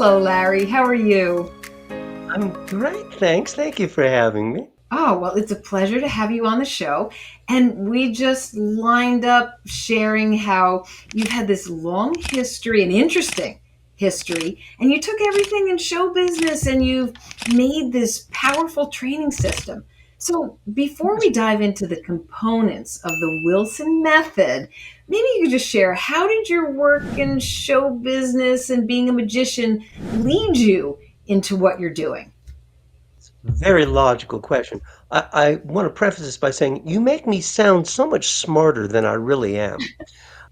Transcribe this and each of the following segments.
Hello, Larry. How are you? I'm great, thanks. Thank you for having me. Oh, well, it's a pleasure to have you on the show. And we just lined up sharing how you've had this long history, an interesting history, and you took everything in show business and you've made this powerful training system. So, before we dive into the components of the Wilson method, maybe you could just share how did your work in show business and being a magician lead you into what you're doing? Very logical question. I want to preface this by saying you make me sound so much smarter than I really am.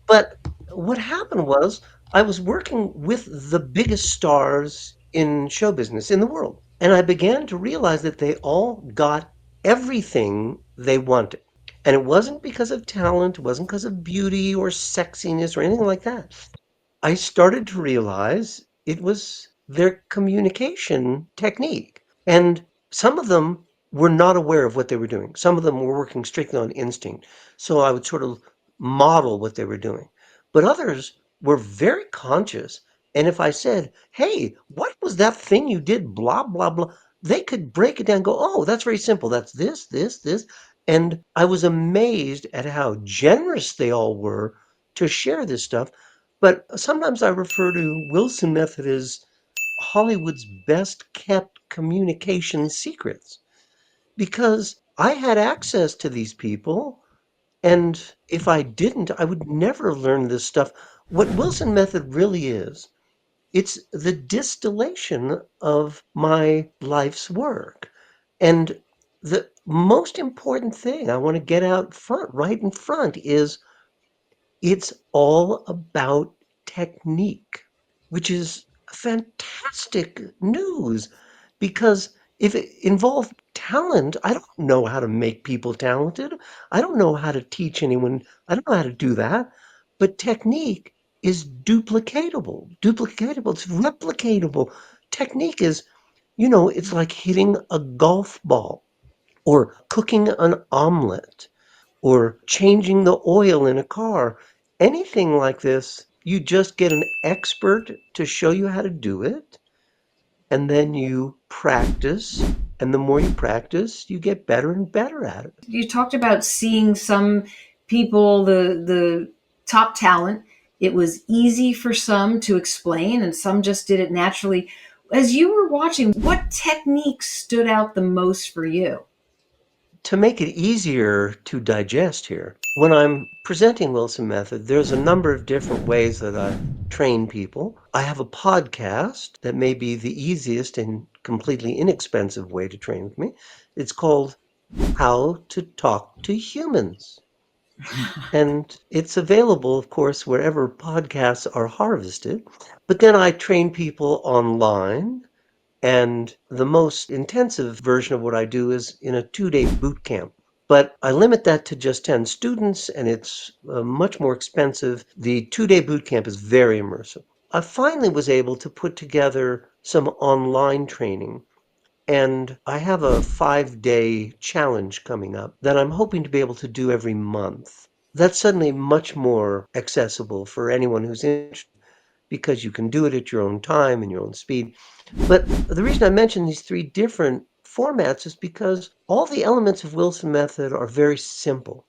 But what happened was I was working with the biggest stars in show business in the world, and I began to realize that they all got everything they wanted. And it wasn't because of talent, it wasn't because of beauty or sexiness or anything like that. I started to realize it was their communication technique. And some of them were not aware of what they were doing. Some of them were working strictly on instinct. So I would sort of model what they were doing. But others were very conscious. And if I said, hey, what was that thing you did? Blah, blah, blah. They could break it down and go, oh, that's very simple. That's this. And I was amazed at how generous they all were to share this stuff. But sometimes I refer to Wilson method as Hollywood's best kept communication secrets because I had access to these people. And if I didn't, I would never have learned this stuff. What Wilson method really is, it's the distillation of my life's work. And the most important thing I want to get out front, right in front, is it's all about technique, which is fantastic news because if it involved talent, I don't know how to make people talented. I don't know how to teach anyone. I don't know how to do that. But technique is duplicatable, it's replicatable. Technique is, it's like hitting a golf ball or cooking an omelet or changing the oil in a car. Anything like this, you just get an expert to show you how to do it, and then you practice. And the more you practice, you get better and better at it. You talked about seeing some people, the top talent. It was easy for some to explain, and some just did it naturally. As you were watching, what technique stood out the most for you? To make it easier to digest here, when I'm presenting Wilson Method, there's a number of different ways that I train people. I have a podcast that may be the easiest and completely inexpensive way to train with me. It's called How to Talk to Humans. And it's available, of course, wherever podcasts are harvested. But then I train people online. And the most intensive version of what I do is in a 2-day boot camp. But I limit that to just 10 students, and it's much more expensive. The 2-day boot camp is very immersive. I finally was able to put together some online training, and I have a 5-day challenge coming up that I'm hoping to be able to do every month. That's suddenly much more accessible for anyone who's interested because you can do it at your own time and your own speed. But the reason I mention these three different formats is because all the elements of Wilson method are very simple.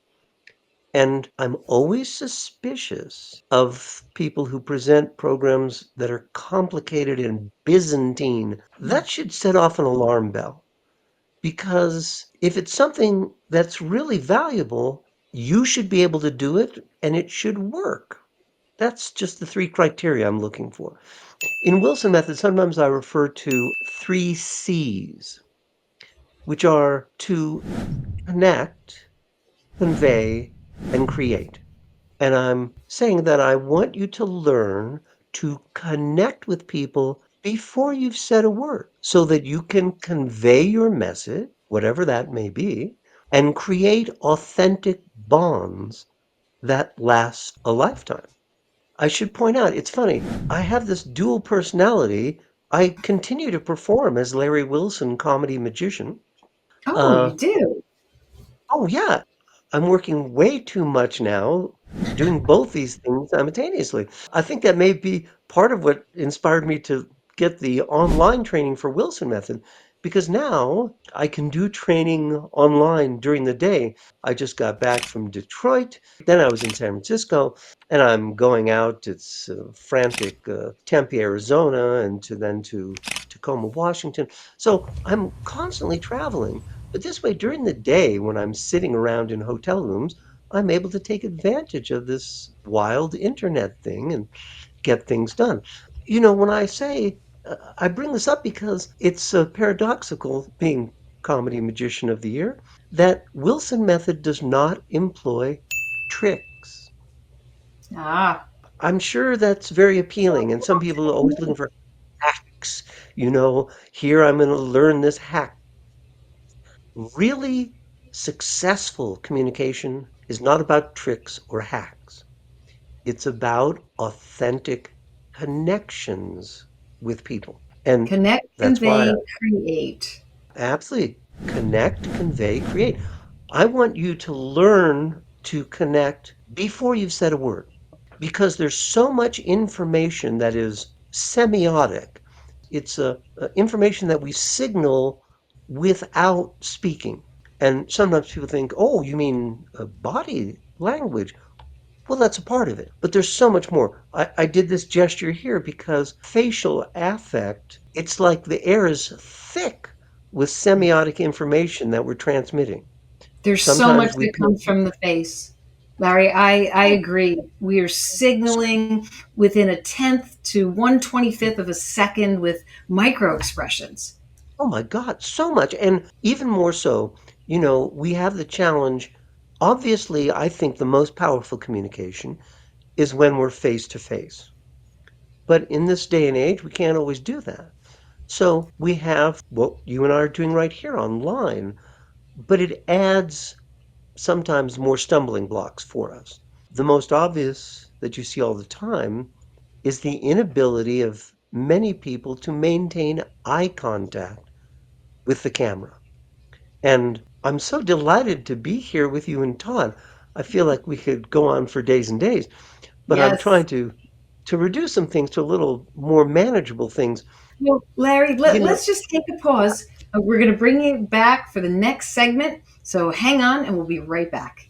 And I'm always suspicious of people who present programs that are complicated and Byzantine. That should set off an alarm bell. Because if it's something that's really valuable, you should be able to do it and it should work. That's just the three criteria I'm looking for. In Wilson method, sometimes I refer to three C's, which are to connect, convey, and create. And I'm saying that I want you to learn to connect with people before you've said a word so that you can convey your message, whatever that may be, and create authentic bonds that last a lifetime. I should point out, it's funny, I have this dual personality. I continue to perform as Larry Wilson, comedy magician. Oh, Uh, you do? oh, yeah, I'm working way too much now, doing both these things simultaneously. I think that may be part of what inspired me to get the online training for Wilson Method because now I can do training online during the day. I just got back from Detroit. Then I was in San Francisco, and I'm going out. It's frantic Tempe, Arizona, and then to Tacoma, Washington. So I'm constantly traveling. But this way, during the day, when I'm sitting around in hotel rooms, I'm able to take advantage of this wild internet thing and get things done. When I say I bring this up because it's paradoxical, being Comedy Magician of the Year, that Wilson Method does not employ tricks. Ah, I'm sure that's very appealing, and some people are always looking for hacks. Here I'm going to learn this hack. Really successful communication is not about tricks or hacks. It's about authentic connections with people. And connect, that's why I convey, create. absolutely connect, convey, create. I want you to learn to connect before you've said a word because there's so much information that is semiotic. It's information that we signal without speaking. And sometimes people think, oh, you mean body language? Well, that's a part of it, but there's so much more. I did this gesture here because facial affect, it's like the air is thick with semiotic information that we're transmitting. There's so much Sometimes we that can, comes from the face. Larry, I agree. We are signaling within a tenth to 1/25th of a second with micro expressions. oh my God, so much. And even more so, we have the challenge. Obviously, I think the most powerful communication is when we're face to face. But in this day and age, we can't always do that. So we have what you and I are doing right here online, but it adds sometimes more stumbling blocks for us. The most obvious that you see all the time is the inability of many people to maintain eye contact with the camera. And I'm so delighted to be here with you and Todd. I feel like we could go on for days and days, but I'm Yes. trying to reduce some things to a little more manageable things. Well, Larry, You know, let's just take a pause. We're going to bring you back for the next segment. So hang on and we'll be right back.